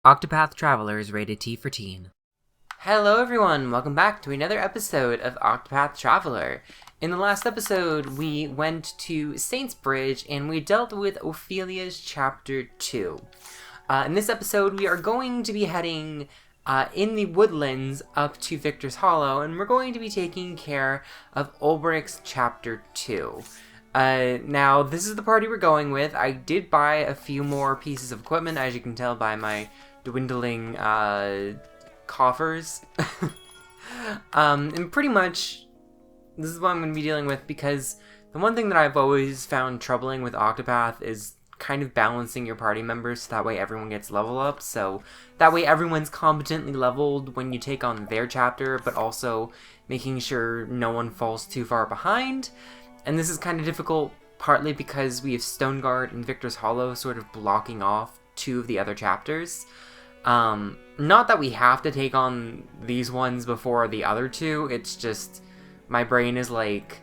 Octopath Traveler is rated T for teen. Hello everyone, welcome back to another episode of Octopath Traveler. In the last episode, we went to Saint's Bridge and we dealt with Ophelia's Chapter 2. In this episode, we are going to be heading in the woodlands up to Victor's Hollow, and we're going to be taking care of Olberic's Chapter 2. Now, this is the party we're going with. I did buy a few more pieces of equipment, as you can tell by my dwindling coffers. And pretty much this is what I'm going to be dealing with, because the one thing that I've always found troubling with Octopath is kind of balancing your party members so that way everyone gets level up, so that way everyone's competently leveled when you take on their chapter, but also making sure no one falls too far behind. And this is kind of difficult partly because we have Stoneguard and Victor's Hollow sort of blocking off two of the other chapters. Not that we have to take on these ones before the other two, it's just my brain is like,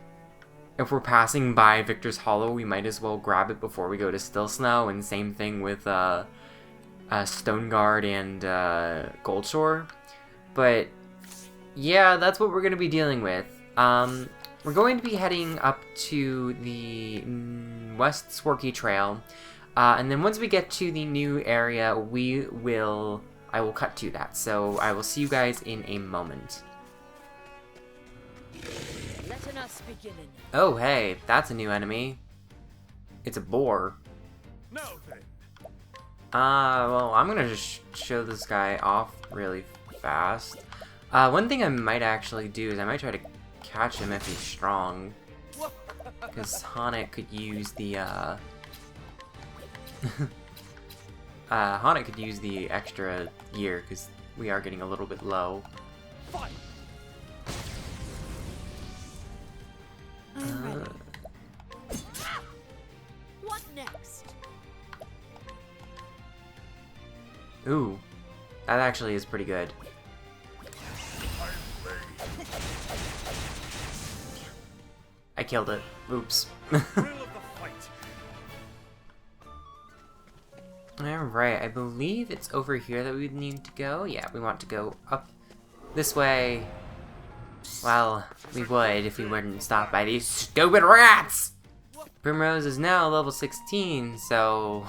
if we're passing by Victor's Hollow, we might as well grab it before we go to Still Snow, and same thing with Stoneguard and Goldshore. But yeah, that's what we're going to be dealing with. We're going to be heading up to the West Sworky Trail, and then once we get to the new area, I will cut to that. So I will see you guys in a moment. Oh, hey, that's a new enemy. It's a boar. No then. Well, I'm gonna just show this guy off really fast. One thing I might actually do is I might try to catch him if he's strong, because Haunted could use the Haunted could use the extra gear, because we are getting a little bit low. Fight. What next? Ooh, that actually is pretty good. I killed it. Oops. Alright, I believe it's over here that we need to go. Yeah, we want to go up this way. Well, we would if we weren't stopped by these stupid rats! Primrose is now level 16, so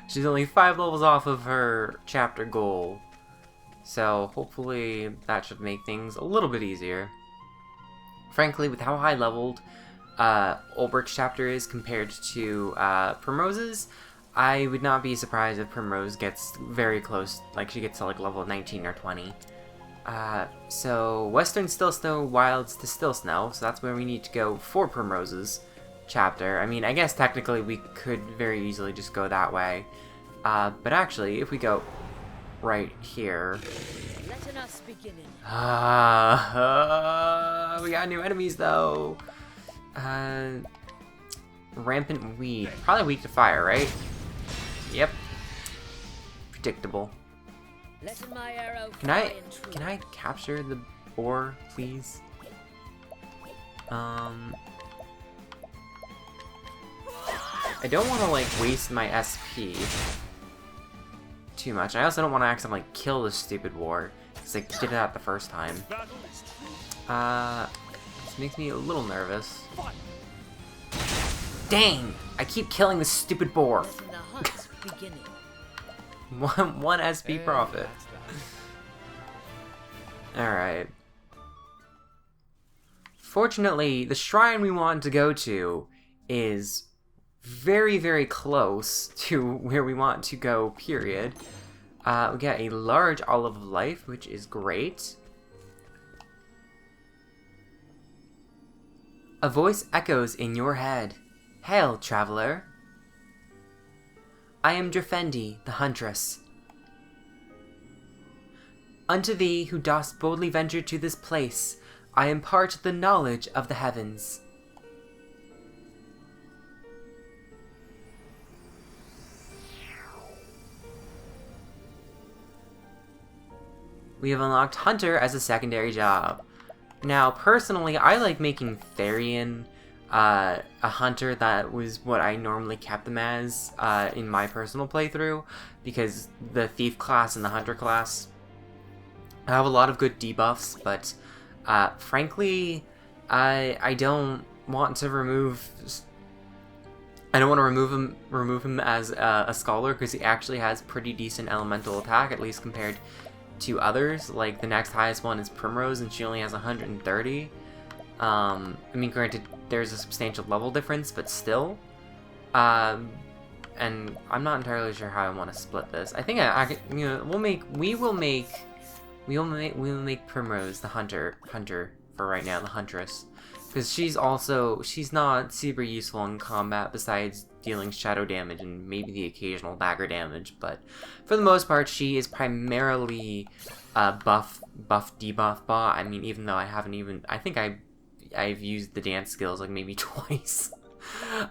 she's only 5 levels off of her chapter goal. So hopefully that should make things a little bit easier. Frankly, with how high leveled Olberic's chapter is compared to Primrose's, I would not be surprised if Primrose gets very close, like she gets to like level 19 or 20. So Western Still Snow Wilds to Still Snow, so that's where we need to go for Primrose's chapter. I mean, I guess technically we could very easily just go that way. But actually, if we go right here... we got new enemies though! Rampant Weed. Probably weak to fire, right? Yep. Predictable. Can I capture the boar, please? I don't want to like waste my SP too much. I also don't want to accidentally kill this stupid boar, because I did that the first time. This makes me a little nervous. Dang! I keep killing this stupid boar. one SP profit. Alright. Fortunately, the shrine we want to go to is very, very close to where we want to go, period. We got a large Olive of Life, which is great. A voice echoes in your head. Hail, traveler. I am Drefendi, the huntress. Unto thee, who dost boldly venture to this place, I impart the knowledge of the heavens. We have unlocked Hunter as a secondary job. Now, personally, I like making Therian a hunter that was what I normally kept them as in my personal playthrough, because the thief class and the hunter class have a lot of good debuffs, but frankly, I don't want to remove him as a scholar, because he actually has pretty decent elemental attack, at least compared to others. Like, the next highest one is Primrose, and she only has 130. I mean, granted, there's a substantial level difference, but still. And I'm not entirely sure how I want to split this. I think we will make Primrose the hunter for right now, the huntress, because she's not super useful in combat besides dealing shadow damage and maybe the occasional dagger damage, but for the most part she is primarily buff debuff bot. I mean, even though I think I've used the dance skills like maybe twice.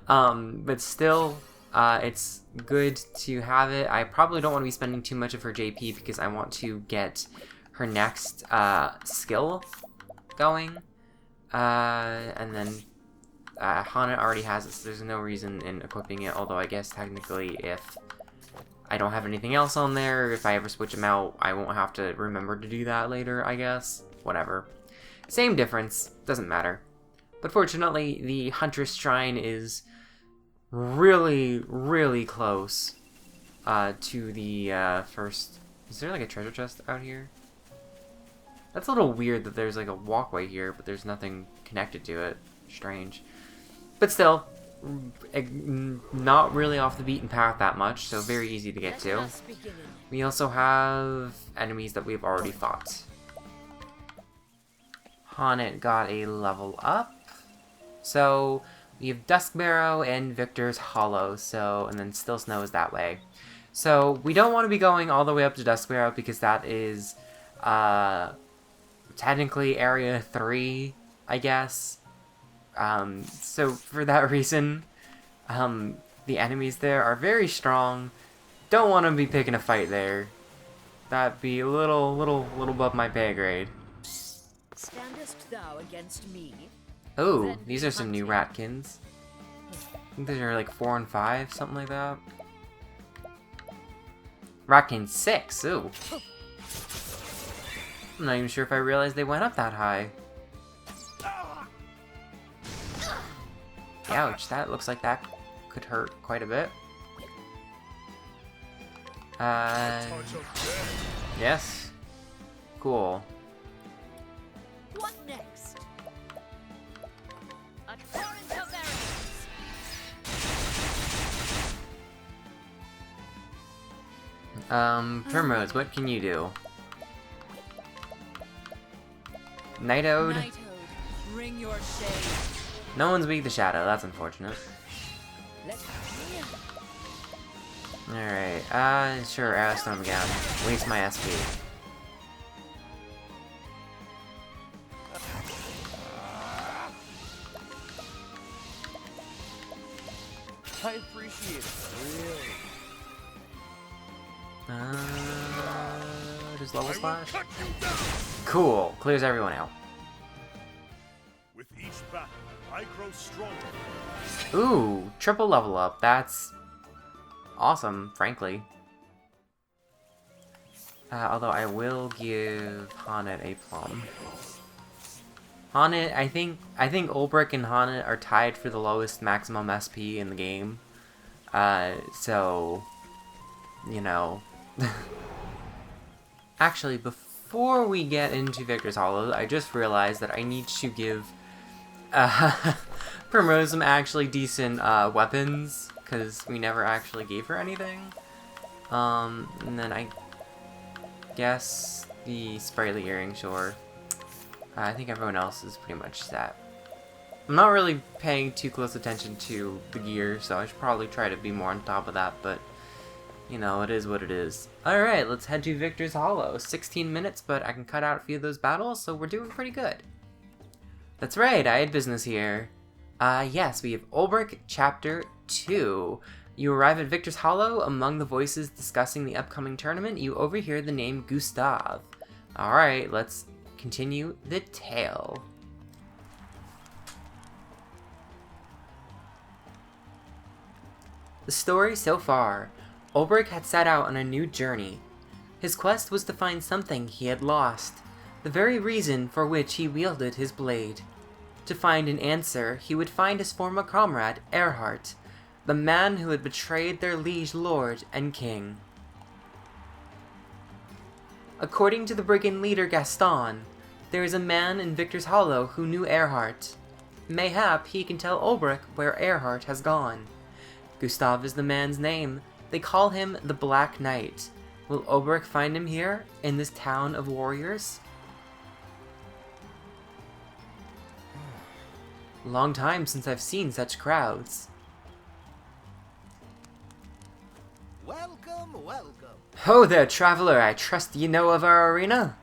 But still, it's good to have it. I probably don't want to be spending too much of her JP because I want to get her next skill going. And then Hana already has it, so there's no reason in equipping it, although I guess technically if I don't have anything else on there, if I ever switch them out, I won't have to remember to do that later, I guess. Whatever. Same difference, doesn't matter. But fortunately, the Huntress Shrine is really, really close to the first... Is there like a treasure chest out here? That's a little weird that there's like a walkway here, but there's nothing connected to it. Strange. But still, not really off the beaten path that much, so very easy to get to. We also have enemies that we've already fought. Haunted got a level up. So we have Duskbarrow and Victor's Hollow, and then Still Snow is that way. So we don't want to be going all the way up to Duskbarrow because that is technically Area 3, I guess. So for that reason, the enemies there are very strong. Don't want to be picking a fight there. That'd be a little above my pay grade. Standest thou against me? Oh, these are some new ratkins. I think these are like 4 and 5, something like that. Ratkin 6, ooh. I'm not even sure if I realized they went up that high. Ouch, that looks like that could hurt quite a bit. Yes. Cool. What next? A torrent of arrows. Primrose, what can you do? Night Ode? Night Ode, bring your shade. No one's weak to Shadow, that's unfortunate. Alright, sure, Arrowstorm again. Waste my SP. I appreciate it, really. Does level slash? Cut you down. Cool, clears everyone out. With each battle, I grow stronger. Ooh, triple level up, that's awesome, frankly. Although I will give Haunted a plum. Haunted, I think Olberic and Haunted are tied for the lowest maximum SP in the game. So, you know. Actually, before we get into Victor's Hollow, I just realized that I need to give Primrose some actually decent weapons, because we never actually gave her anything. And then I guess the Sprightly Earring, sure. I think everyone else is pretty much set. I'm not really paying too close attention to the gear, so I should probably try to be more on top of that, but you know, it is what it is. Alright, let's head to Victor's Hollow. 16 minutes, but I can cut out a few of those battles, so we're doing pretty good. That's right, I had business here. Yes, we have Olberic Chapter 2. You arrive at Victor's Hollow. Among the voices discussing the upcoming tournament, you overhear the name Gustav. Alright, let's continue the tale. The story so far. Olberic had set out on a new journey. His quest was to find something he had lost, the very reason for which he wielded his blade. To find an answer, he would find his former comrade, Erhardt, the man who had betrayed their liege lord and king. According to the brigand leader Gaston, there is a man in Victor's Hollow who knew Erhardt. Mayhap he can tell Olberic where Erhardt has gone. Gustav is the man's name. They call him the Black Knight. Will Olberic find him here, in this town of warriors? Long time since I've seen such crowds. Welcome, welcome. Ho there, traveler. I trust you know of our arena?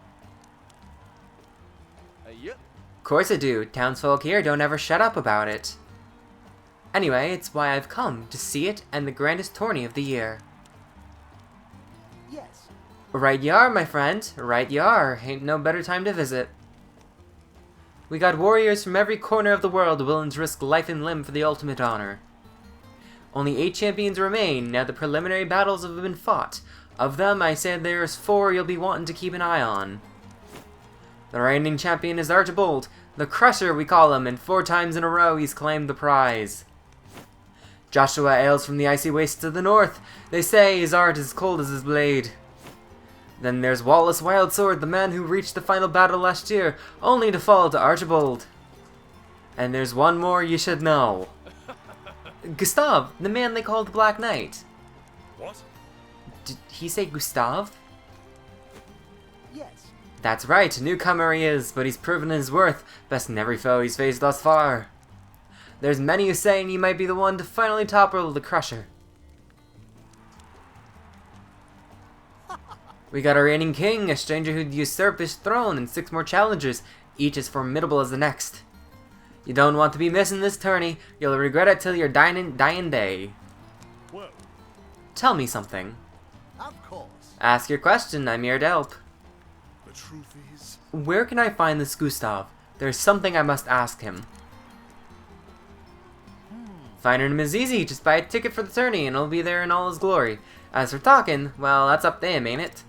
Yep. Of course I do. Townsfolk here don't ever shut up about it. Anyway, it's why I've come, to see it and the grandest tourney of the year. Yes. Right you are, my friend. Right you are. Ain't no better time to visit. We got warriors from every corner of the world willing to risk life and limb for the ultimate honor. Only 8 champions remain, now the preliminary battles have been fought. Of them, I said there's 4 you'll be wanting to keep an eye on. The reigning champion is Archibald, the Crusher we call him, and 4 times in a row he's claimed the prize. Joshua hails from the icy wastes to the north. They say his art is cold as his blade. Then there's Wallace Wildsword, the man who reached the final battle last year, only to fall to Archibald. And there's one more you should know. Gustav, the man they call the Black Knight. What? Did he say Gustav? Yes. That's right, newcomer he is, but he's proven his worth, best in every foe he's faced thus far. There's many who saying he might be the one to finally topple the Crusher. We got a reigning king, a stranger who'd usurp his throne, and 6 more challengers, each as formidable as the next. You don't want to be missing this tourney. You'll regret it till your dying day. Well, Tell me something. Of course. Ask your question, I'm here to help. the truth is, Where can I find this Gustav? There's something I must ask him. Finding him is easy, just buy a ticket for the tourney and he'll be there in all his glory. As for talking, well, that's up to him, ain't it?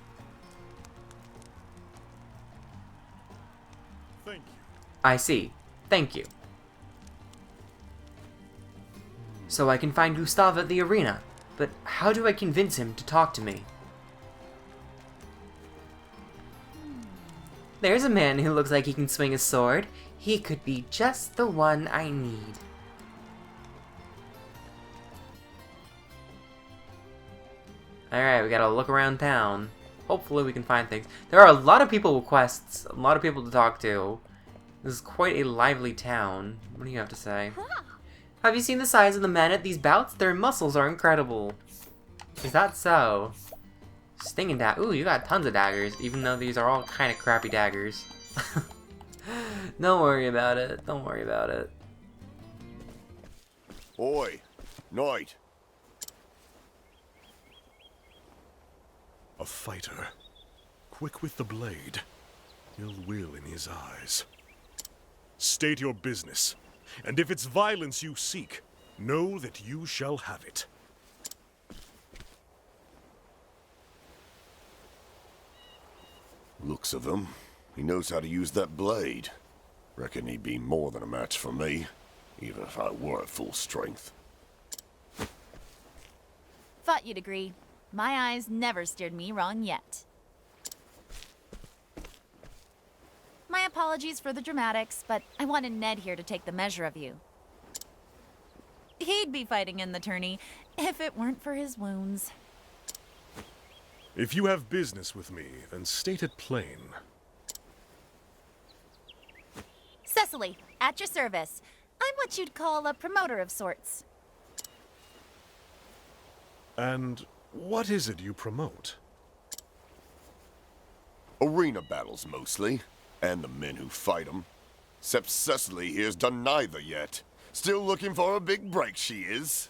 thank you. I see. Thank you. So I can find Gustav at the arena, but how do I convince him to talk to me? There's a man who looks like he can swing a sword. He could be just the one I need. Alright, we gotta look around town. Hopefully we can find things. There are a lot of people with quests, a lot of people to talk to. This is quite a lively town. What do you have to say? Have you seen the size of the men at these bouts? Their muscles are incredible. Is that so? Stinging dagger. Ooh, you got tons of daggers, even though these are all kind of crappy daggers. Don't worry about it. Don't worry about it. Oi, Knight. A fighter, quick with the blade, ill will in his eyes. State your business, and if it's violence you seek, know that you shall have it. Looks of him. He knows how to use that blade. Reckon he'd be more than a match for me, even if I were at full strength. Thought you'd agree. My eyes never steered me wrong yet. My apologies for the dramatics, but I wanted Ned here to take the measure of you. He'd be fighting in the tourney if it weren't for his wounds. If you have business with me, then state it plain. Cecily, at your service. I'm what you'd call a promoter of sorts. And what is it you promote? Arena battles, mostly. And the men who fight them. Except Cecily here's done neither yet. Still looking for a big break, she is.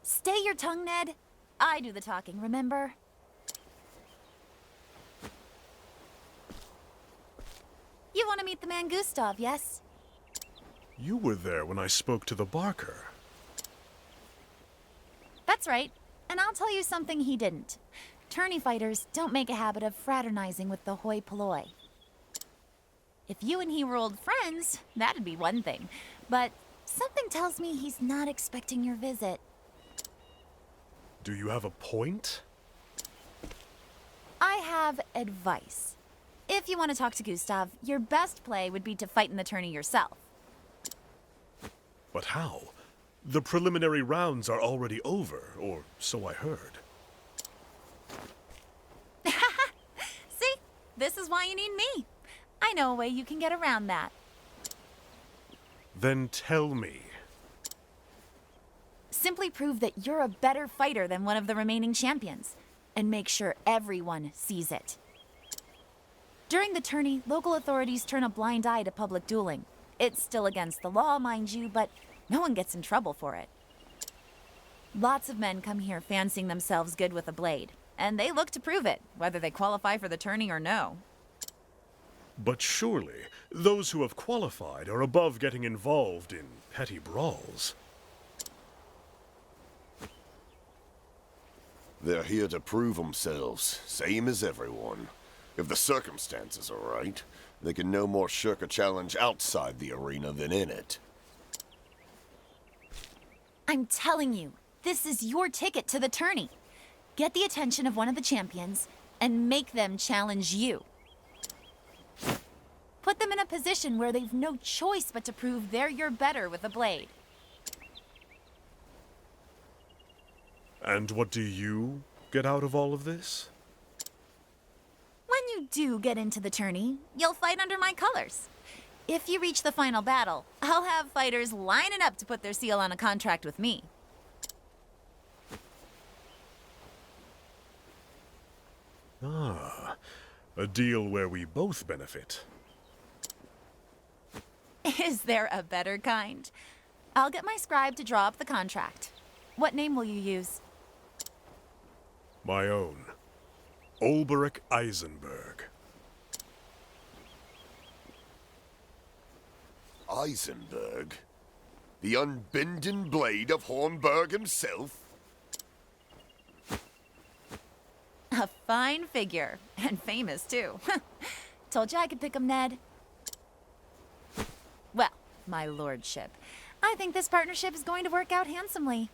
Stay your tongue, Ned. I do the talking, remember? You want to meet the man Gustav, yes? You were there when I spoke to the Barker. That's right. And I'll tell you something he didn't. Tourney fighters don't make a habit of fraternizing with the hoi polloi. If you and he were old friends, that'd be one thing. But something tells me he's not expecting your visit. Do you have a point? I have advice. If you want to talk to Gustav, your best play would be to fight in the tourney yourself. But how? The preliminary rounds are already over, or so I heard. See? This is why you need me. I know a way you can get around that. Then tell me. Simply prove that you're a better fighter than one of the remaining champions, and make sure everyone sees it. During the tourney, local authorities turn a blind eye to public dueling. It's still against the law, mind you, but no one gets in trouble for it. Lots of men come here fancying themselves good with a blade, and they look to prove it, whether they qualify for the tourney or no. But surely, those who have qualified are above getting involved in petty brawls. They're here to prove themselves, same as everyone. If the circumstances are right, they can no more shirk a challenge outside the arena than in it. I'm telling you, this is your ticket to the tourney. Get the attention of one of the champions, and make them challenge you. Put them in a position where they've no choice but to prove they're your better with a blade. And what do you get out of all of this? When you do get into the tourney, you'll fight under my colors. If you reach the final battle, I'll have fighters lining up to put their seal on a contract with me. Ah, a deal where we both benefit. Is there a better kind? I'll get my scribe to draw up the contract. What name will you use? My own. Olberic Eisenberg. Eisenberg? The unbending blade of Hornburg himself? A fine figure, and famous too. Told you I could pick him, Ned. Well, my lordship, I think this partnership is going to work out handsomely.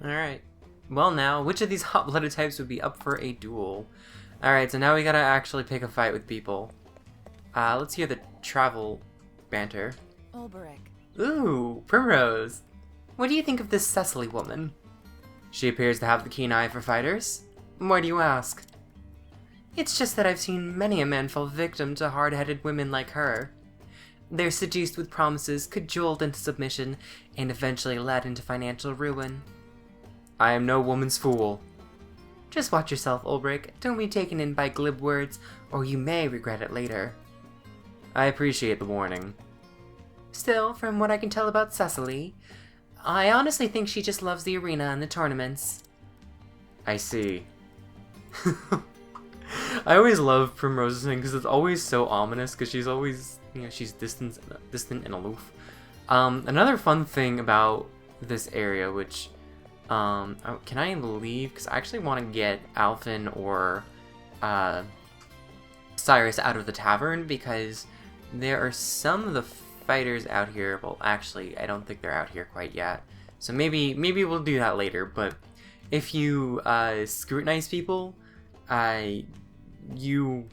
Alright. Well now, which of these hot-blooded types would be up for a duel? Alright, so now we gotta actually pick a fight with people. Let's hear the travel banter. Olberic. Ooh, Primrose. What do you think of this Cecily woman? She appears to have the keen eye for fighters. Why do you ask? It's just that I've seen many a man fall victim to hard-headed women like her. They're seduced with promises, cajoled into submission, and eventually led into financial ruin. I am no woman's fool. Just watch yourself, Olberic. Don't be taken in by glib words, or you may regret it later. I appreciate the warning. Still, from what I can tell about Cecily, I honestly think she just loves the arena and the tournaments. I see. I always love Primrose's thing because it's always so ominous because she's always, she's distant and aloof. Another fun thing about this area, which, can I leave? Because I actually want to get Alphen or Cyrus out of the tavern because there are some of the fighters out here. Well, actually, I don't think they're out here quite yet. So maybe we'll do that later. But if you scrutinize people, you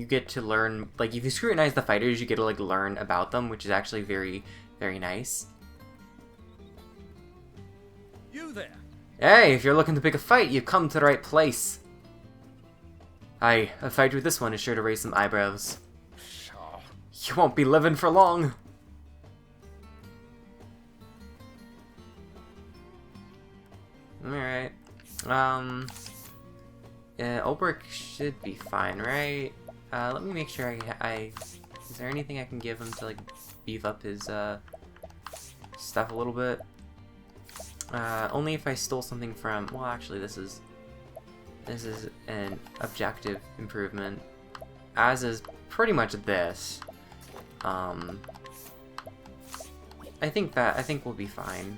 get to learn. Like, if you scrutinize the fighters, you get to learn about them, which is actually very, very nice. You there? Hey, if you're looking to pick a fight, you've come to the right place. Aye, a fight with this one is sure to raise some eyebrows. Pshaw. You won't be living for long. Alright. Yeah, Olberic should be fine, right? Let me make sure is there anything I can give him to, beef up his, stuff a little bit? Only if I stole something from, well, actually, this is an objective improvement, as is pretty much this. I think we'll be fine.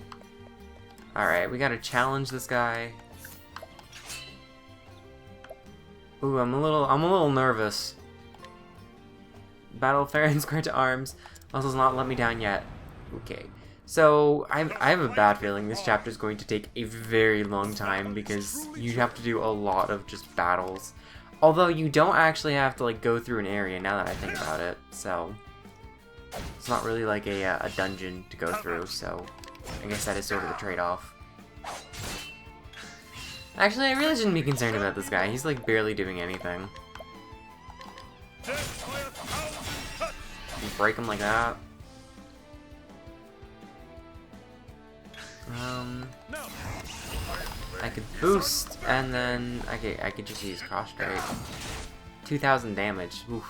Alright, we gotta challenge this guy. Ooh, I'm a little nervous. Battle fair and square to arms. Also does not let me down yet. Okay. So, I have a bad feeling this chapter is going to take a very long time because you have to do a lot of just battles. Although you don't actually have to like go through an area now that I think about it. So, it's not really like a dungeon to go through. So, I guess that is sort of the trade-off. Actually, I really shouldn't be concerned about this guy. He's like barely doing anything. You break him like that. I could boost, and then I could just use cross strike. 2,000 damage. Oof.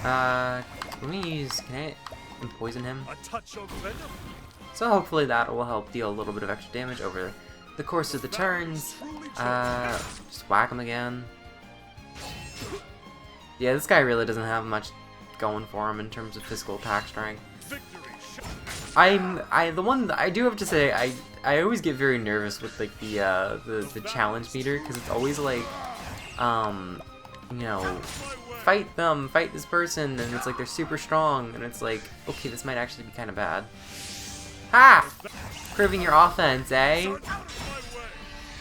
Let me use. Can I poison him? So hopefully that will help deal a little bit of extra damage over the course of the turns. Just whack him again. Yeah, this guy really doesn't have much going for him in terms of physical attack strength. The one that I do have to say, I always get very nervous with like the challenge meter because it's always like, you know, fight them, fight this person, and it's like they're super strong, and it's like, okay, this might actually be kind of bad. Ha! Proving your offense, eh?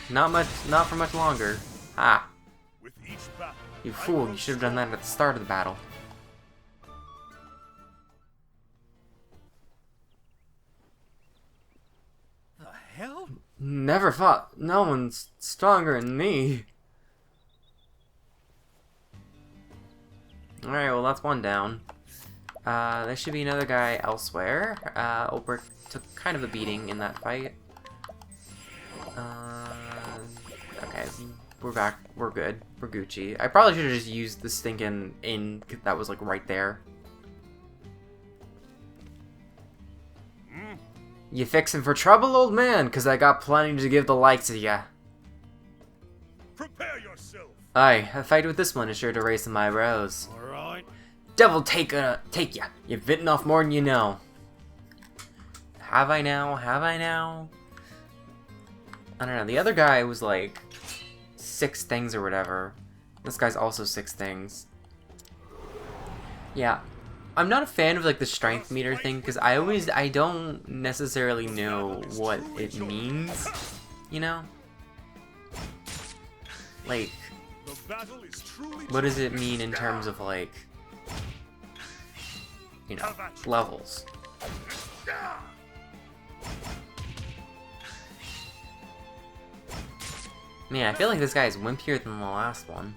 Not for much longer. Ha! You fool! You should have done that at the start of the battle. Hell? Never fought. No one's stronger than me. Alright, well that's one down. There should be another guy elsewhere. Olberic took kind of a beating in that fight. Okay, we're back. We're good. We're Gucci. I probably should have just used the stinking in that was like right there. You fixin' for trouble, old man? 'Cause I got plenty to give the likes of ya. Prepare yourself. Aye, a fight with this one is sure to raise some eyebrows. Alright. Devil take ya! You've bitten off more than you know. Have I now? Have I now? I don't know. The other guy was like 6 things or whatever. This guy's also 6 things. Yeah. I'm not a fan of like the strength meter thing because I don't necessarily know what it means, you know? Like, what does it mean in terms of like, you know, levels? Man, I feel like this guy is wimpier than the last one.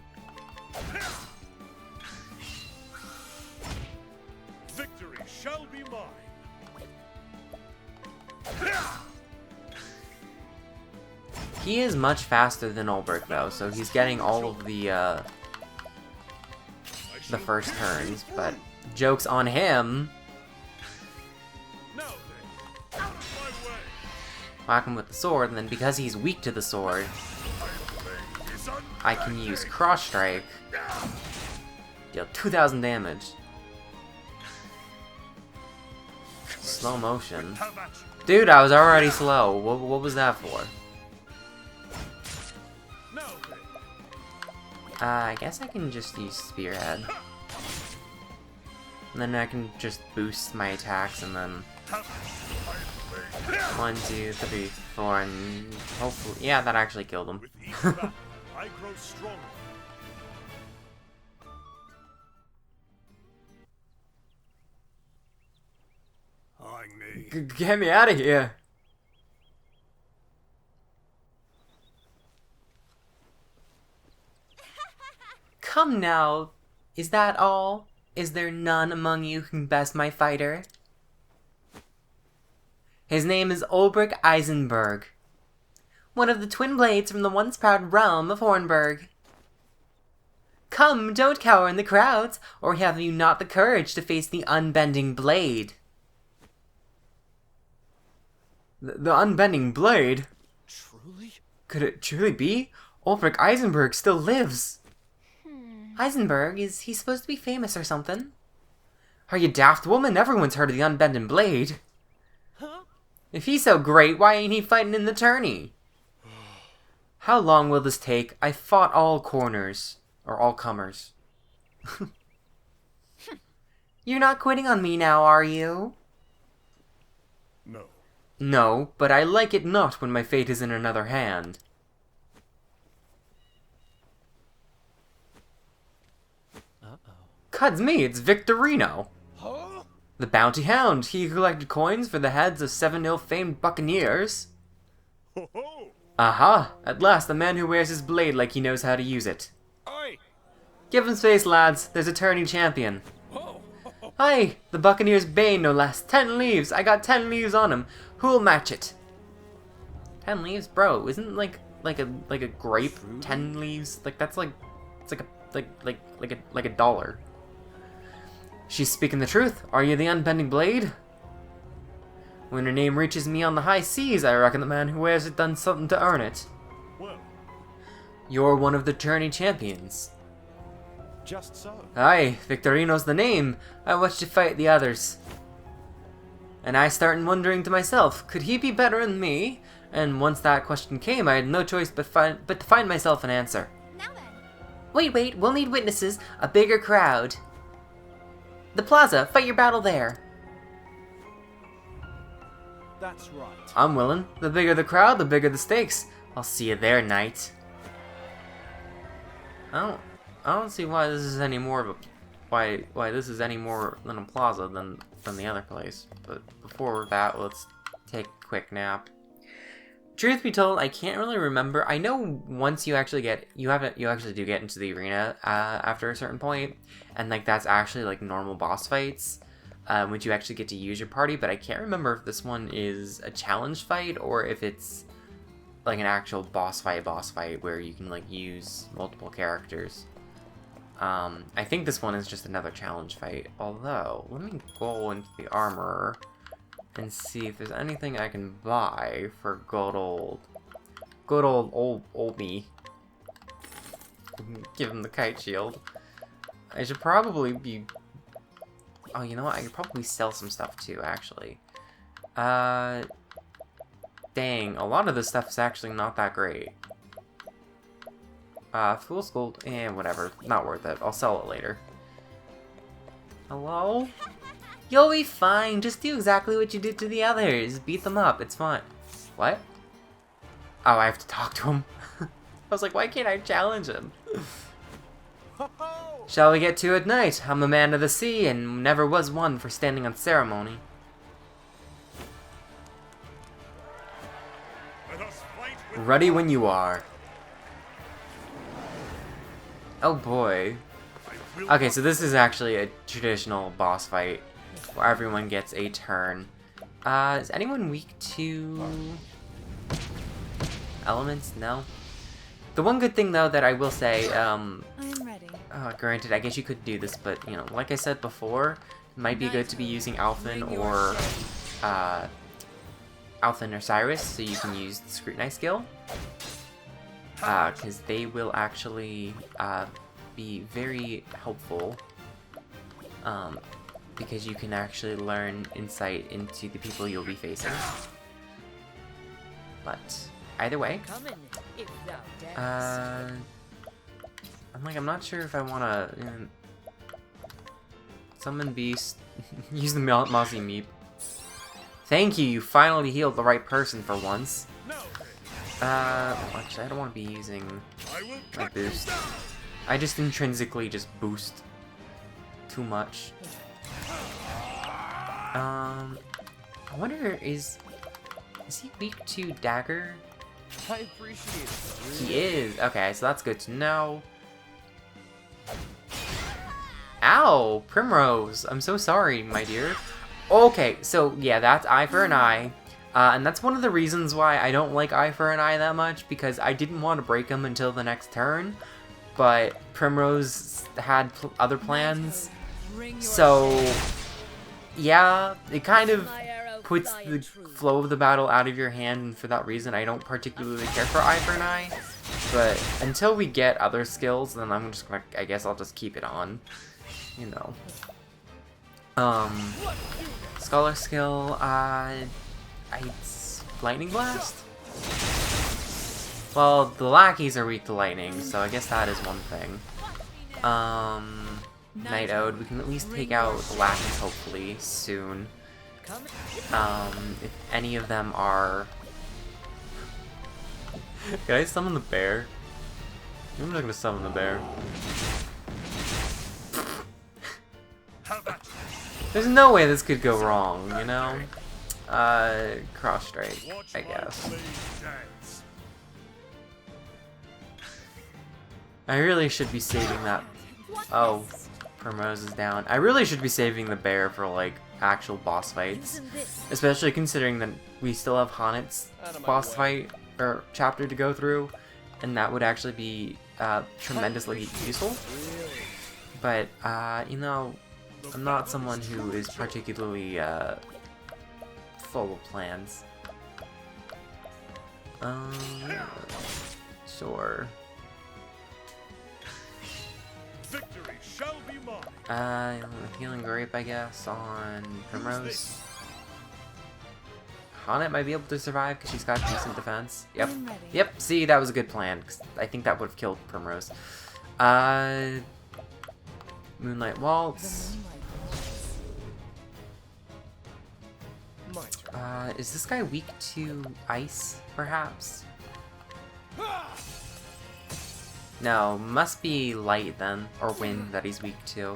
Victory shall be mine. He is much faster than Olberic though, so he's getting all of the first turns, but joke's on him. Whack him with the sword, and then because he's weak to the sword, I can use cross strike. Deal 2,000 damage. Slow motion. Dude, I was already slow. What was that for? I guess I can just use Spearhead. And then I can just boost my attacks and then 1, 2, 3, 4, and hopefully, yeah, that actually killed him. I grow stronger. Eyeing me. Get me out of here! Come now, is that all? Is there none among you who can best my fighter? His name is Olberic Eisenberg, one of the twin blades from the once proud realm of Hornburg. Come, don't cower in the crowds, or have you not the courage to face the unbending blade? The unbending blade? Truly? Could it truly be? Olberic Eisenberg still lives. Heisenberg, is he supposed to be famous or something? Are you daft, woman? Everyone's heard of the unbending blade. Huh? If he's so great, why ain't he fighting in the tourney? How long will this take? I fought all corners. Or all comers. You're not quitting on me now, are you? No. No, but I like it not when my fate is in another hand. Uh-oh. Cuds me, it's Victorino. Huh? The bounty hound, he who collected coins for the heads of 7 ill-famed buccaneers. Ho ho! Aha! At last, the man who wears his blade like he knows how to use it. Oi! Give him space, lads. There's a tourney champion. Whoa! Hi! The Buccaneer's Bane, no less. 10 leaves! I got 10 leaves on him. Who'll match it? 10 leaves? Bro, isn't like a grape 10 leaves? Like, that's like... It's like a dollar. She's speaking the truth. Are you the unbending blade? When her name reaches me on the high seas, I reckon the man who wears it done something to earn it. Well, You're one of the tourney champions. just so. Aye, Victorino's the name. I watched you fight the others. And I started wondering to myself, could he be better than me? And once that question came, I had no choice but to find myself an answer. Now then. Wait, we'll need witnesses. A bigger crowd. The plaza, fight your battle there. That's right. I'm willing. The bigger the crowd, the bigger the stakes. I'll see you there, knight. I don't see why this is any more of a why this is any more than a plaza than the other place. But before that, let's take a quick nap. Truth be told, I can't really remember. I know once you actually you actually do get into the arena after a certain point, and like that's actually like normal boss fights, which you actually get to use your party. But I can't remember if this one is a challenge fight or if it's like an actual boss fight where you can like use multiple characters. I think this one is just another challenge fight. Although, let me go into the armorer and see if there's anything I can buy for good old me. Give him the kite shield. I should probably be... Oh, you know what? I could probably sell some stuff too, actually. Dang, a lot of this stuff is actually not that great. Fool's Gold, whatever. Not worth it. I'll sell it later. Hello? You'll be fine. Just do exactly what you did to the others. Beat them up. It's fine. What? Oh, I have to talk to him. I was like, why can't I challenge him? Shall we get to it, knight? I'm a man of the sea and never was one for standing on ceremony. Let us fight with Ready when you are. Oh boy. I will Okay, so this is actually a traditional boss fight where everyone gets a turn. Is anyone weak to elements? No. The one good thing though that I will say, I'm ready. granted, I guess you could do this, but you know, like I said before, it might be good to be using Alphen or Cyrus, so you can use the Scrutinize skill. Because they will actually be very helpful. Because you can actually learn insight into the people you'll be facing. But either way, Come in, if thou darest. I'm not sure if I want to summon beast. Use the Mossy Meep. Thank you. You finally healed the right person for once. Actually, I don't want to be using I will my cut you boost. down. I just intrinsically just boost too much. I wonder, is he weak to dagger? I appreciate it. He is. Okay, so that's good to know. Ow! Primrose! I'm so sorry, my dear. Okay, so yeah, that's eye for an eye. And that's one of the reasons why I don't like Eye for an Eye that much, because I didn't want to break him until the next turn, but Primrose had other plans, Bring your so shade. yeah, it kind of My arrow puts flying the true. flow of the battle out of your hand, and for that reason I don't particularly care for Eye for an Eye. But until we get other skills, then I'm just gonna, I guess I'll just keep it on. You know. Scholar skill, Lightning Blast? Well, the lackeys are weak to lightning, so I guess that is one thing. Night Ode, we can at least take out the lackeys hopefully soon. If any of them are... Can I summon the bear? I'm not gonna summon the bear. There's no way this could go wrong, you know? Cross strike, I guess. I really should be saving that. Oh, Primrose is down. I really should be saving the bear for, like, actual boss fights. Especially considering that we still have Honnet's boss fight, or chapter to go through. And that would actually be, tremendously useful. But, you know, I'm not someone who is particularly, full of plans. Sure. Victory shall be mine. Healing Grape, I guess, on Primrose. Honnet might be able to survive because she's got decent defense. Yep. Yep, see, that was a good plan, 'cause I think that would have killed Primrose. Moonlight Waltz. Is this guy weak to ice, perhaps? No, must be light then, or wind that he's weak to.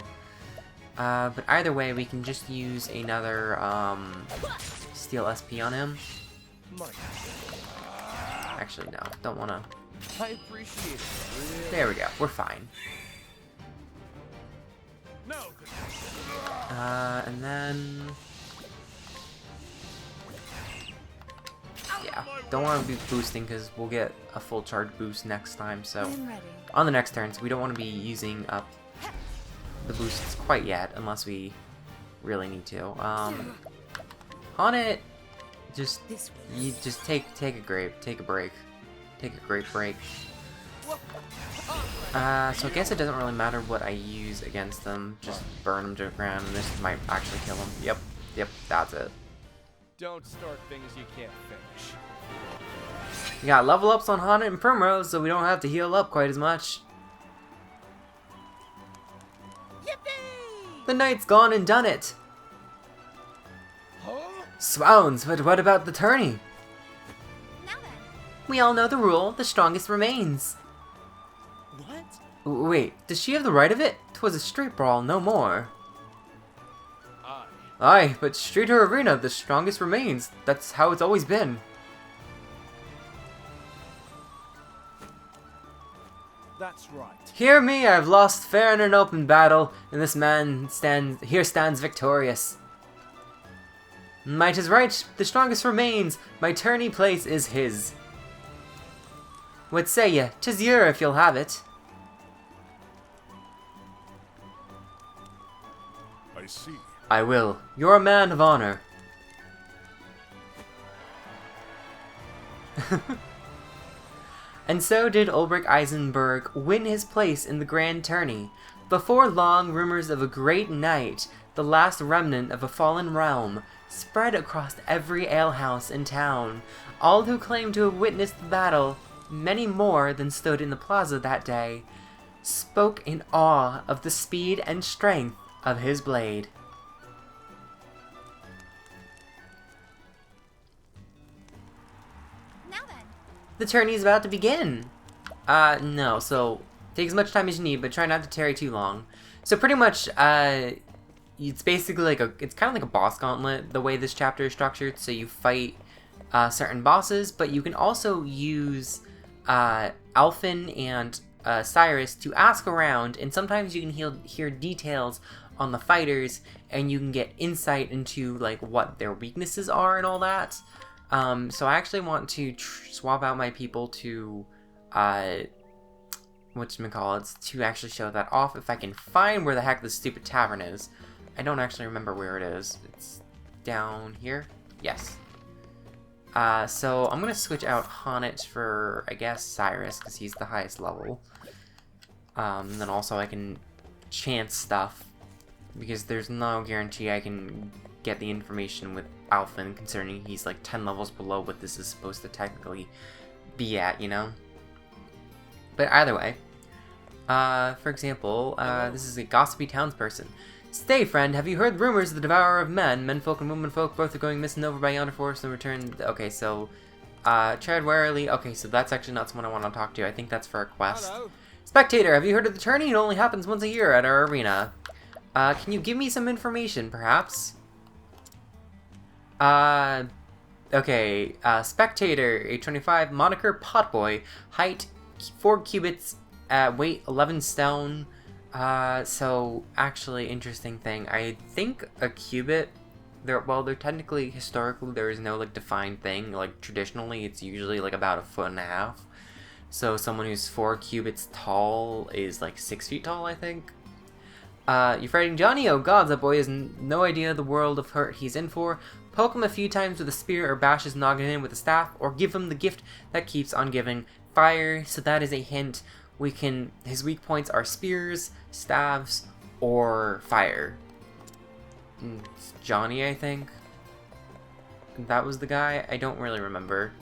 But either way, we can just use another, Steel SP on him. Actually, no, don't wanna. I appreciate it. There we go, we're fine. And then... Yeah, don't want to be boosting because we'll get a full charge boost next time, so on the next turns we don't want to be using up the boosts quite yet unless we really need to. Honnet, just take a break. Take a great break. So I guess it doesn't really matter what I use against them, just burn them to the ground and this might actually kill them. Yep, that's it. Don't start things you can't finish. We got level ups on Honnet and Primrose, so we don't have to heal up quite as much. Yippee! The night's gone and done it! Huh? Swounds, but what about the tourney? Now then. We all know the rule, the strongest remains. What? Wait, does she have the right of it? 'Twas a street brawl, no more. Aye. Aye, but street or arena, the strongest remains. That's how it's always been. That's right. Hear me, I've lost fair in an open battle, and this man stands victorious. Might is right, the strongest remains, my tourney place is his. What say ye? 'Tis your if you'll have it. I see. I will. You're a man of honor. And so did Olberic Eisenberg win his place in the grand tourney. Before long, rumors of a great night, the last remnant of a fallen realm, spread across every alehouse in town. All who claimed to have witnessed the battle, many more than stood in the plaza that day, spoke in awe of the speed and strength of his blade. The tourney is about to begin. No, so take as much time as you need, but try not to tarry too long. So pretty much, it's basically like it's kind of like a boss gauntlet, the way this chapter is structured. So you fight certain bosses, but you can also use Alphen and Cyrus to ask around, and sometimes you can hear details on the fighters, and you can get insight into like what their weaknesses are and all that. So I actually want to swap out my people to, whatchamacallits, to actually show that off if I can find where the heck this stupid tavern is. I don't actually remember where it is. It's down here? Yes. So I'm gonna switch out Honnet for, I guess, Cyrus, because he's the highest level. Then also I can chance stuff, because there's no guarantee I can get the information with Alphen, concerning he's like 10 levels below what this is supposed to technically be at, you know? But either way, for example, this is a gossipy townsperson. Stay, friend, have you heard rumors of the devourer of men? Menfolk and womenfolk both are going missing over by yonder forest and return. Okay, so, tread warily. Okay, so that's actually not someone I want to talk to. I think that's for a quest. Hello. Spectator, have you heard of the tourney? It only happens once a year at our arena. Can you give me some information, perhaps? Okay, Spectator, age 25, moniker Potboy, height 4 cubits, weight 11 stone. So, actually, interesting thing. I think a cubit, they're technically, historically, there is no, like, defined thing. Like, traditionally, it's usually, like, about 1.5 feet. So, someone who's 4 cubits tall is, like, 6 feet tall, I think. You're fighting Johnny? Oh gods, that boy has no idea the world of hurt he's in for. Poke him a few times with a spear or bash his noggin in with a staff, or give him the gift that keeps on giving. Fire, so that is a hint. His weak points are spears, staves, or fire. It's Johnny, I think. That was the guy? I don't really remember.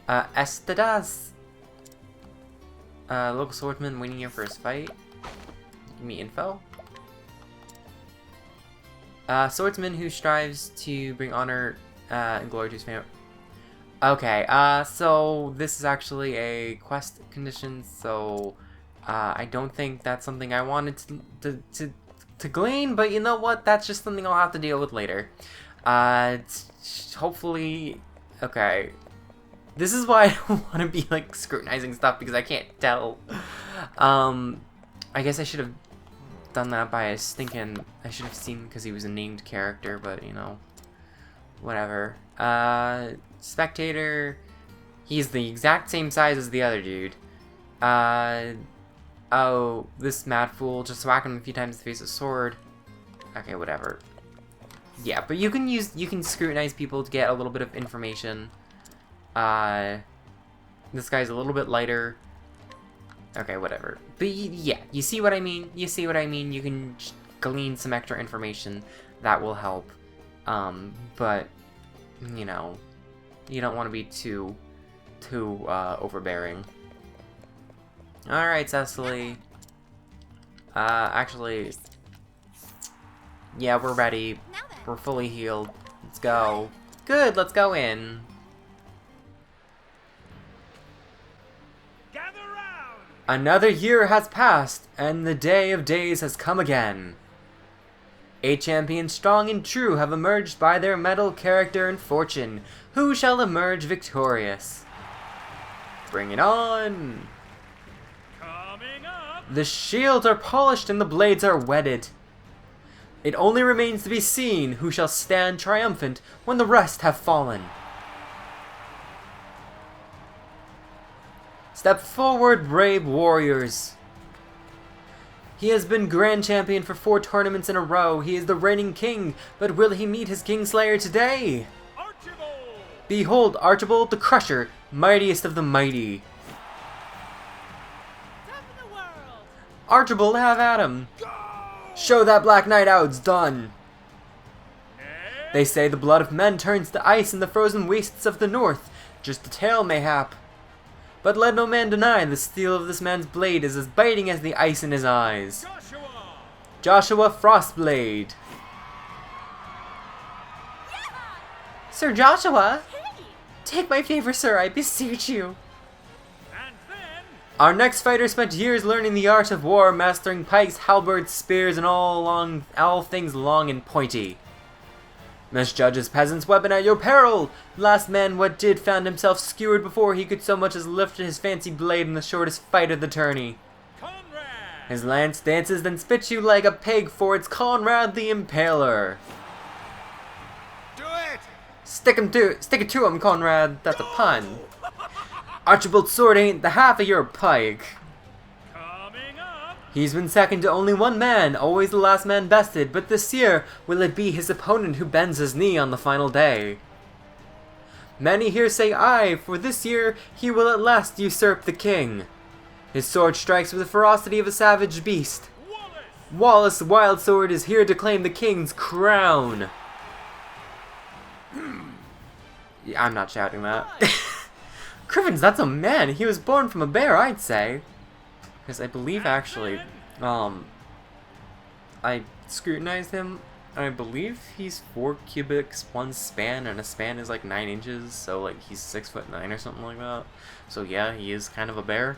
Estadas. Local swordsman waiting here for his fight. Give me info. Swordsman who strives to bring honor and glory to his family. Okay, so this is actually a quest condition, so I don't think that's something I wanted to glean, but you know what? That's just something I'll have to deal with later. Hopefully, okay. This is why I don't want to be like scrutinizing stuff, because I can't tell. I guess I should have done that by a stinking. I should have seen because he was a named character, but you know, whatever. Spectator, he's the exact same size as the other dude. Oh, this mad fool, just whack him a few times in the face with a sword. Okay, whatever. Yeah, but you can scrutinize people to get a little bit of information. This guy's a little bit lighter. Okay, whatever. But yeah, you see what I mean? You see what I mean? You can glean some extra information that will help. But, you know, you don't want to be too overbearing. Alright, Cecily. Actually, yeah, we're ready. We're fully healed. Let's go. Good, let's go in. Gather round. Another year has passed, and the day of days has come again. 8 champions strong and true have emerged by their mettle, character, and fortune. Who shall emerge victorious? Bring it on! Coming up. The shields are polished and the blades are whetted. It only remains to be seen who shall stand triumphant when the rest have fallen. Step forward, brave warriors. He has been Grand Champion for 4 tournaments in a row. He is the reigning king, but will he meet his Kingslayer today? Archibald. Behold Archibald the Crusher, mightiest of the mighty. Top of the world. Archibald, have at him. Show that Black Knight how it's done. They say the blood of men turns to ice in the frozen wastes of the north. Just a tale, mayhap. But let no man deny the steel of this man's blade is as biting as the ice in his eyes. Joshua Frostblade. Sir Joshua! Take my favor, sir, I beseech you. And then Our next fighter spent years learning the art of war, mastering pikes, halberds, spears, and all things long and pointy. Misjudge his peasant's weapon at your peril! Last man what did found himself skewered before he could so much as lift his fancy blade in the shortest fight of the tourney. Conrad. His lance dances, then spits you like a pig, for it's Conrad the Impaler. Do it! Stick it to him, Conrad. That's a pun. Archibald's sword ain't the half of your pike. Coming up. He's been second to only one man, always the last man bested, but this year, will it be his opponent who bends his knee on the final day? Many here say aye, for this year he will at last usurp the king. His sword strikes with the ferocity of a savage beast. Wallace the Wild Sword is here to claim the king's crown. Yeah, I'm not shouting that. Criven's, that's a man. He was born from a bear, I'd say. Because I believe, actually, I scrutinized him. I believe he's 4 cubits, 1 span, and a span is like 9 inches, so like he's 6'9" or something like that. So yeah, he is kind of a bear.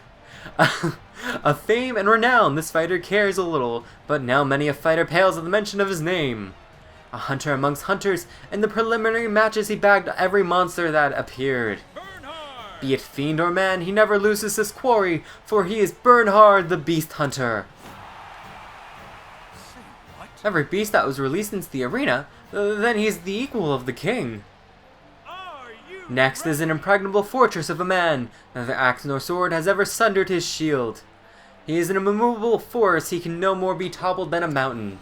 Of fame and renown, this fighter cares a little, but now many a fighter pales at the mention of his name. A hunter amongst hunters, in the preliminary matches he bagged every monster that appeared. Be it fiend or man, he never loses his quarry, for he is Bernhard the Beast Hunter. Every beast that was released into the arena, then he's the equal of the king. Next is an impregnable fortress of a man, neither axe nor sword has ever sundered his shield. He is an immovable force, he can no more be toppled than a mountain.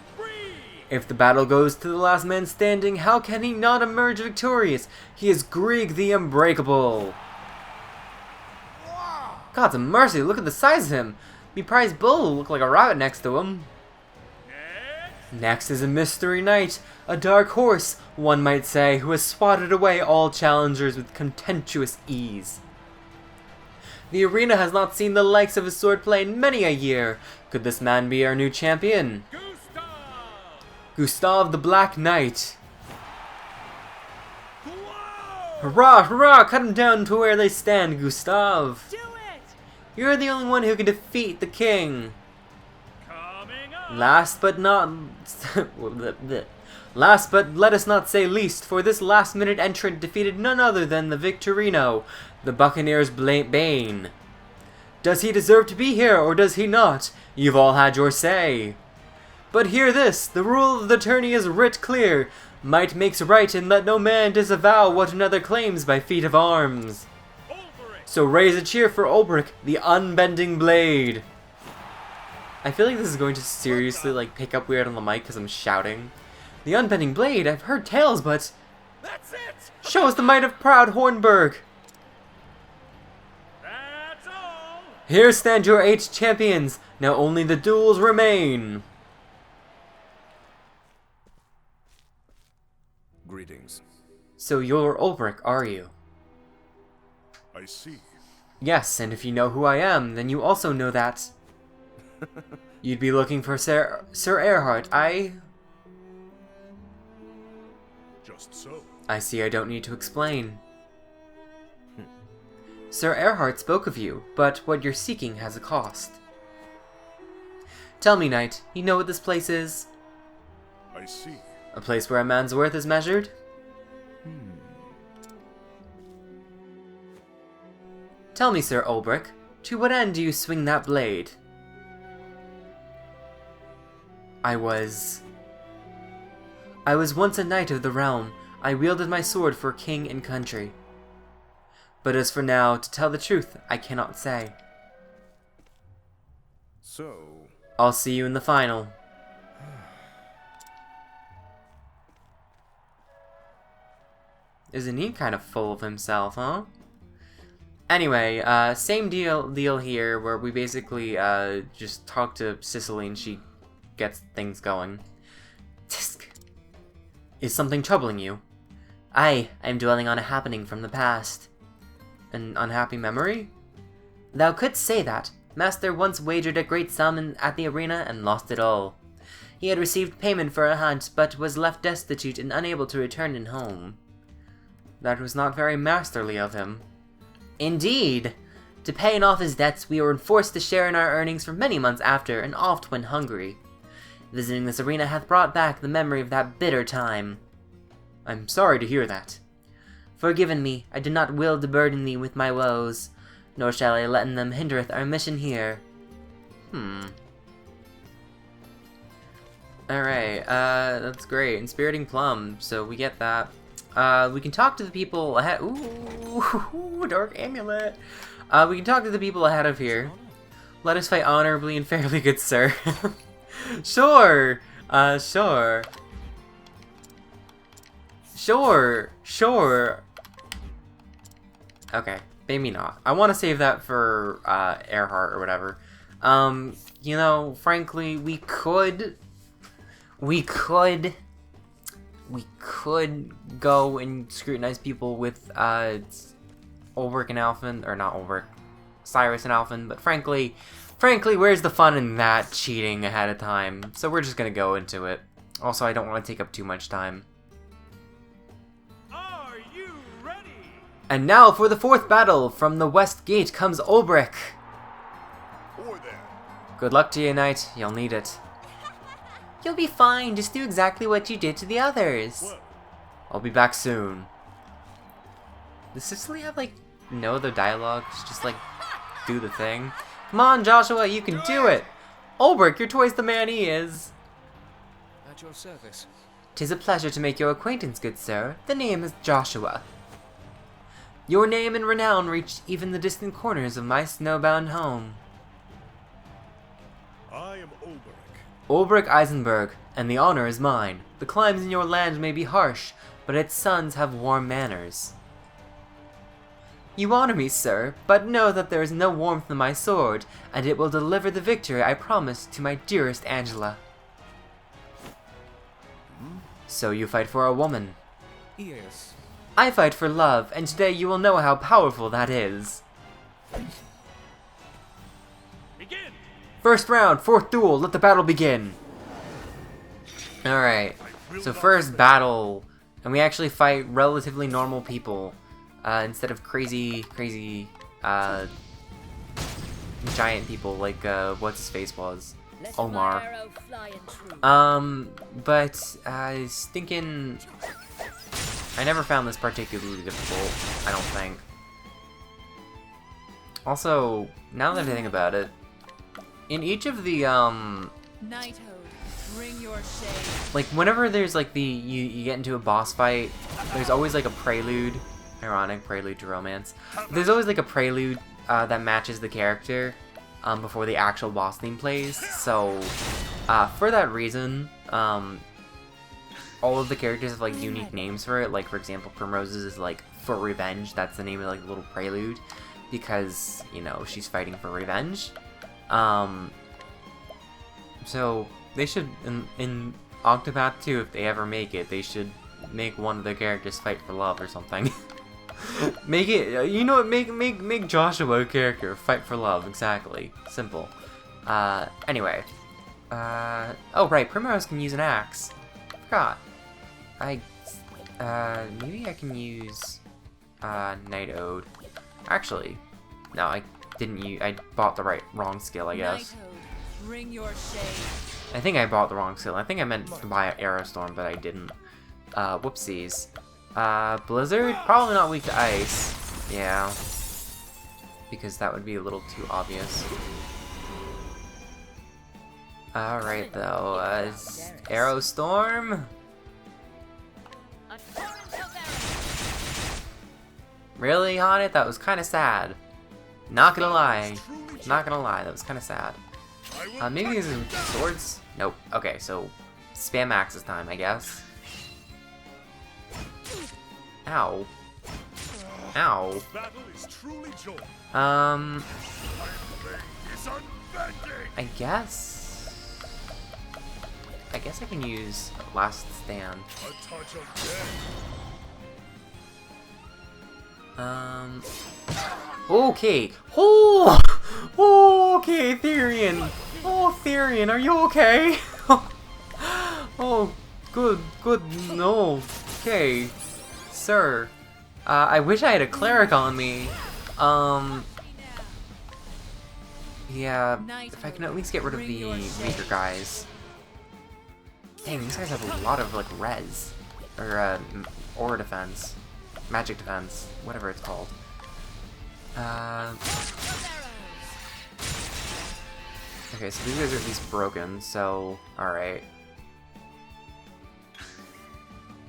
If the battle goes to the last man standing, how can he not emerge victorious? He is Grieg the Unbreakable. God's a mercy, look at the size of him. Me prize bull will look like a rabbit next to him. Next is a mystery knight, a dark horse, one might say, who has swatted away all challengers with contemptuous ease. The arena has not seen the likes of his swordplay in many a year. Could this man be our new champion? Gustav the Black Knight. Hurrah, hurrah, cut him down to where they stand, Gustav. Do it! You're the only one who can defeat the king. Coming up. Last but let us not say least, for this last-minute entrant defeated none other than the Victorino, the Buccaneer's bane. Does he deserve to be here, or does he not? You've all had your say. But hear this, the rule of the tourney is writ clear. Might makes right, and let no man disavow what another claims by feat of arms. Olberic. So raise a cheer for Olberic, the unbending blade. I feel like this is going to seriously like pick up weird on the mic because I'm shouting. The unbending blade, I've heard tales, but That's it. show us the might of proud Hornburg. That's all. Here stand your 8 champions, now only the duels remain. Greetings. So you're Olberic, are you? I see. Yes, and if you know who I am, then you also know that you'd be looking for Sir Erhard. Just so. I see I don't need to explain. Sir Erhard spoke of you, but what you're seeking has a cost. Tell me, knight, you know what this place is? I see. A place where a man's worth is measured? Tell me, Sir Olberic, to what end do you swing that blade? I was once a knight of the realm. I wielded my sword for king and country. But as for now, to tell the truth, I cannot say. So, I'll see you in the final. Isn't he kind of full of himself, huh? Anyway, same deal here, where we basically just talk to Cicely and she gets things going. Tisk! Is something troubling you? I am dwelling on a happening from the past. An unhappy memory? Thou couldst say that. Master once wagered a great sum at the arena and lost it all. He had received payment for a hunt, but was left destitute and unable to return in home. That was not very masterly of him. Indeed! To pay off his debts, we were forced to share in our earnings for many months after, and oft when hungry. Visiting this arena hath brought back the memory of that bitter time. I'm sorry to hear that. Forgiven me, I did not will to burden thee with my woes, nor shall I let them hindereth our mission here. Alright, that's great. Inspiriting Plum, so we get that. We can talk to the people ahead. Ooh, Dark Amulet. We can talk to the people ahead of here. Let us fight honorably and fairly, good sir. Sure. Sure. Okay, maybe not. I want to save that for Earhart or whatever. You know, frankly, we could go and scrutinize people with Olberic and Alphen, or not Olberic, Cyrus and Alphen, but frankly, where's the fun in that cheating ahead of time? So we're just gonna go into it. Also, I don't want to take up too much time. Are you ready? And now for the 4th battle! From the west gate comes Olberic! Or there. Good luck to you, knight. You'll need it. You'll be fine. Just do exactly what you did to the others. Well, I'll be back soon. Does Sicily have, like, no other dialogue? Just, like, do the thing? Come on, Joshua, you can do it! Olberic, your toy's the man he is. At your service. 'Tis a pleasure to make your acquaintance, good sir. The name is Joshua. Your name and renown reached even the distant corners of my snowbound home. I am Olberic. Olberic Eisenberg, and the honor is mine. The climes in your land may be harsh, but its sons have warm manners. You honor me, sir, but know that there is no warmth in my sword, and it will deliver the victory I promised to my dearest Angela. So you fight for a woman. Yes. I fight for love, and today you will know how powerful that is. Begin. First round, 4th duel, let the battle begin. Alright, so first battle, and we actually fight relatively normal people, instead of crazy, giant people like, what's his face was? Let Omar. my arrow fly and true. But I was thinking, I never found this particularly difficult, I don't think. Also, now that I think about it, in each of the, Knighthood, bring your shade. like, whenever there's, like, you get into a boss fight, there's always, like, a prelude. Ironic, prelude to romance. There's always, like, a prelude that matches the character before the actual boss theme plays. So, for that reason, all of the characters have, like, unique names for it. Like, for example, Primrose's is, like, for revenge. That's the name of, like, the little prelude. Because, you know, she's fighting for revenge. So, they should, in Octopath 2, if they ever make it, they should make one of the characters fight for love or something. Make it, you know what, make Joshua a character, fight for love, exactly. Simple. Anyway. Oh right, Primrose can use an axe. Forgot. Maybe I can use, Knight Ode. Actually, no, I didn't use, I bought the wrong skill, I guess. Knighthood, bring your shade. I think I bought the wrong skill. I think I meant to buy Aerostorm, but I didn't. Whoopsies. Blizzard? Probably not weak to ice. Yeah. Because that would be a little too obvious. Alright, though. Aerostorm? A torrent of arrows. Really, Haunted? That was kind of sad. Not gonna lie. Not gonna lie, that was kind of sad. Maybe these are swords? Nope. Okay, so spam axe this time, I guess. Ow. Ow. Battle is truly joy. I Is unbending. I guess I can use Last Stand. A touch of death. Okay. Oh! Okay, Therian. Oh, Therian, are you okay? Oh, good. No. Okay. Sir. I wish I had a cleric on me. Yeah, if I can at least get rid of the weaker guys. Dang, these guys have a lot of, like, res. Or, aura defense. Magic defense. Whatever it's called. Okay, so these guys are at least broken, so... Alright.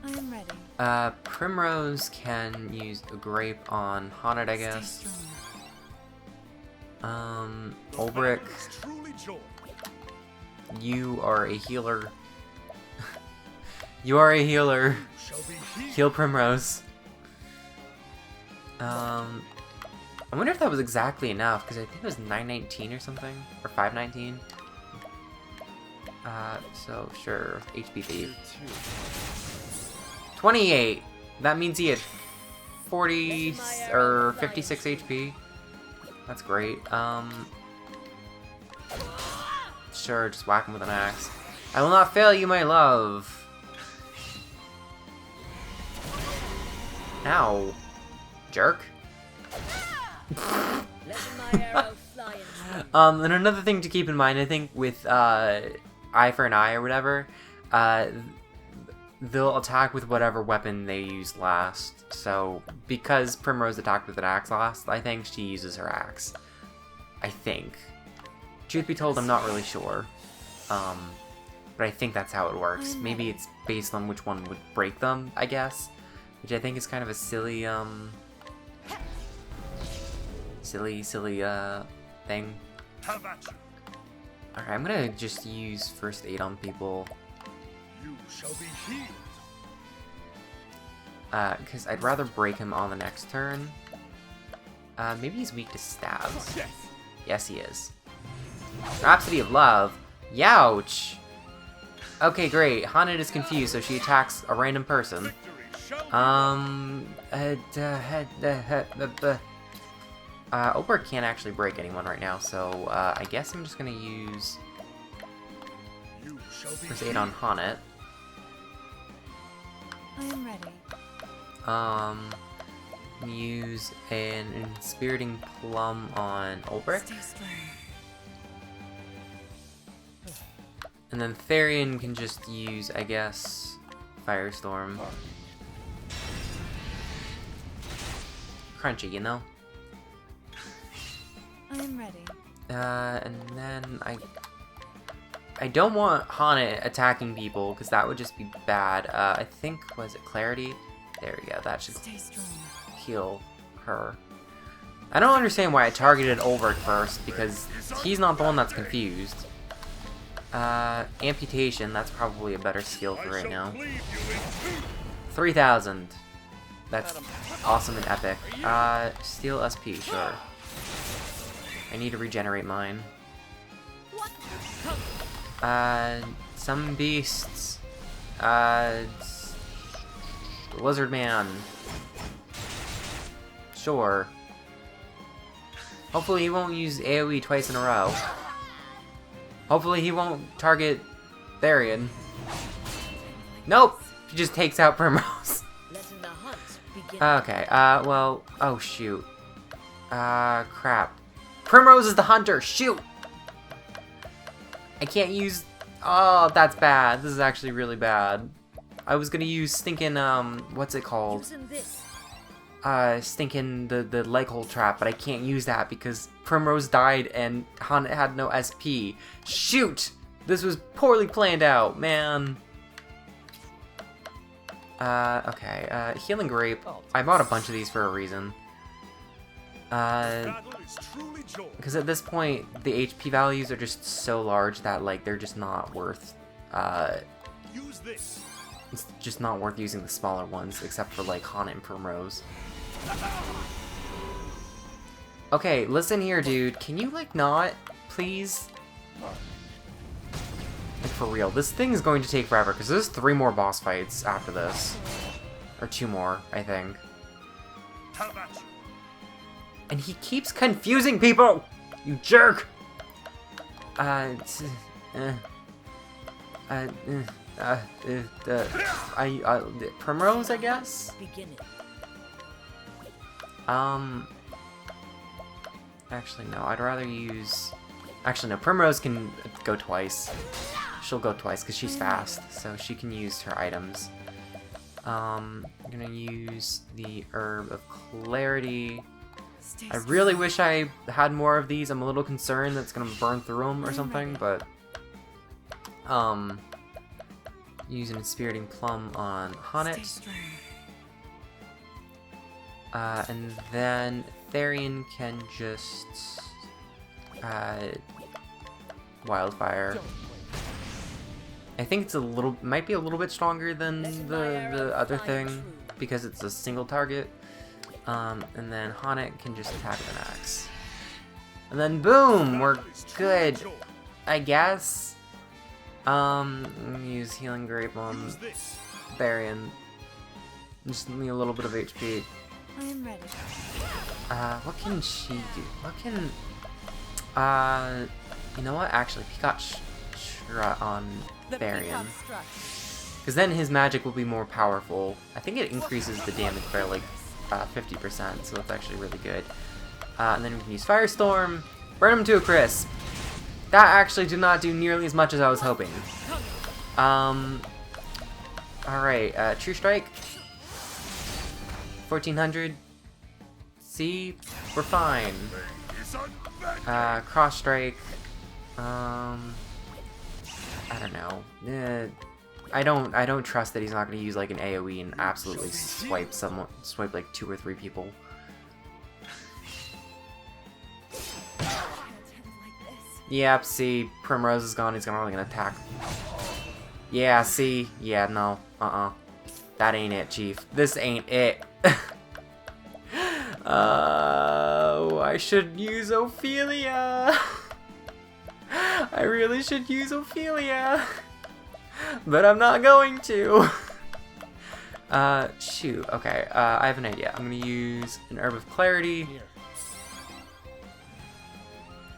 I am ready. Primrose can use a grape on Haunted, I guess. Olberic, Battle is truly joy. you are a healer. You are a healer. Shall be healed. Heal Primrose. I wonder if that was exactly enough, because I think it was 919 or something, or 519. So sure, HP thief. 28. That means he had 40 or 56 HP. That's great. Sure, just whack him with an axe. I will not fail you, my love. Ow, jerk. And another thing to keep in mind, I think, with eye for an eye or whatever, they'll attack with whatever weapon they use last. So, because Primrose attacked with an axe last, I think she uses her axe. I think. Truth be told, I'm not really sure. But I think that's how it works. Maybe it's based on which one would break them, I guess. Which I think is kind of a silly, silly thing. Alright, I'm gonna just use first aid on people. You shall be healed. Because I'd rather break him on the next turn. Maybe he's weak to stabs. Yes, he is. Rhapsody of Love. Youch! Okay, great. Haunted is confused, so she attacks a random person. Olberic can't actually break anyone right now, so I guess I'm just gonna use first aid on Haunted. I am ready. Use an Inspiriting Plum on Olberic. And then Therian can just use, I guess, Firestorm. Crunchy, you know? I am ready. And then I don't want Hana attacking people, because that would just be bad. I think, was it Clarity? There we go, that should heal her. I don't understand why I targeted Olberic first, because he's not the one that's confused. Amputation, that's probably a better skill for right now. 3,000. That's awesome and epic. Steal SP, sure. I need to regenerate mine. Some beasts. Lizard Man. Sure. Hopefully he won't use AoE twice in a row. Hopefully he won't target Therian. Nope! He just takes out Primrose. Okay, well, oh shoot. Crap. Primrose is the hunter, shoot! I can't use, oh, that's bad. This is actually really bad. I was gonna use stinking, what's it called? Stinking the leg hole trap, but I can't use that because Primrose died and Han had no SP. Shoot! This was poorly planned out, man. Okay, Healing Grape. I bought a bunch of these for a reason. Because at this point, the HP values are just so large that, like, they're just not worth, it's just not worth using the smaller ones, except for, like, Hana and Primrose. Okay, listen here, dude. Can you, like, not, please? Like, for real, this thing is going to take forever, because there's 3 more boss fights after this. Or 2 more, I think. And he keeps confusing people! You jerk! Primrose, I guess? Actually, no, I'd rather use... Actually, no, Primrose can go twice. She'll go twice, because she's fast, so she can use her items. I'm gonna use the Herb of Clarity. I really wish I had more of these. I'm a little concerned that it's gonna burn through them or something, but... use an Inspiriting Plum on Haunted. And then Therian can just... Wildfire. I think it's a little... might be a little bit stronger than the other thing, because it's a single target. And then Haunted can just attack with an axe. And then boom! We're good, I guess. Use Healing Grape on Varian. Just need a little bit of HP. I am ready. What can she do? What can... you know what? Actually, Peacock Strut on Varian. Because then his magic will be more powerful. I think it increases the damage by like 50%, so that's actually really good. And then we can use Firestorm, burn him to a crisp. That actually did not do nearly as much as I was hoping. Alright, True Strike. 1400. See? We're fine. Cross Strike. I don't know. I don't trust that he's not going to use like an AoE and absolutely swipe like 2 or 3 people. Yep, see, Primrose is gone, he's only gonna attack. Yeah, see? Yeah, no. That ain't it, Chief. This ain't it. Oh, I should use Ophelia. I really should use Ophelia. But I'm not going to. Shoot. Okay, I have an idea. I'm gonna use an Herb of Clarity.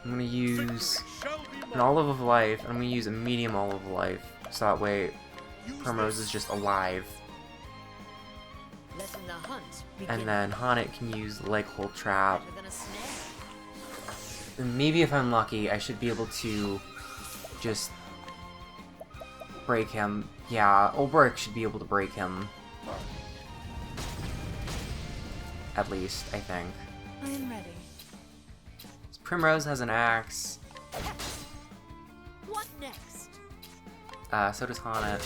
I'm gonna use an Olive of Life, and I'm gonna use a medium Olive of Life, so that way Primrose is just alive. And then Haunted can use Leg Hold Trap. And maybe if I'm lucky, I should be able to just break him. Yeah, Olberic should be able to break him. At least, I think. I am ready. Primrose has an axe. What next? So does Haunted.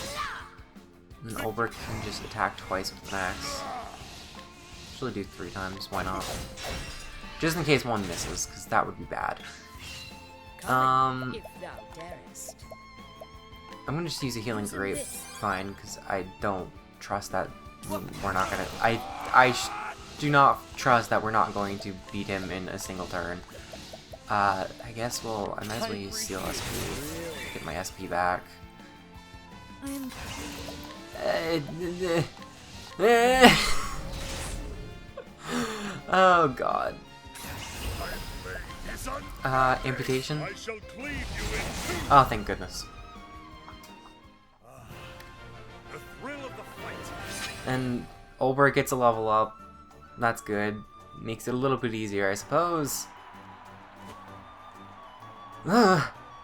And then Olberic can just attack twice with an axe. Actually do 3 times, why not? Just in case one misses, because that would be bad. If thou darest. I'm gonna just use a Healing Grape, fine, because I don't trust that we're not gonna... I do not trust that we're not going to beat him in a single turn. I guess, well, I might as well use Seal SP. Get my SP back. Oh, God. Amputation? Oh, thank goodness. And Olberic gets a level up. That's good. Makes it a little bit easier, I suppose.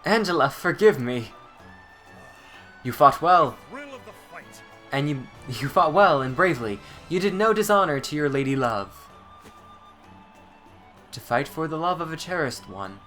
Angela, forgive me. You fought well. And you fought well and bravely. You did no dishonor to your lady love. To fight for the love of a cherished one.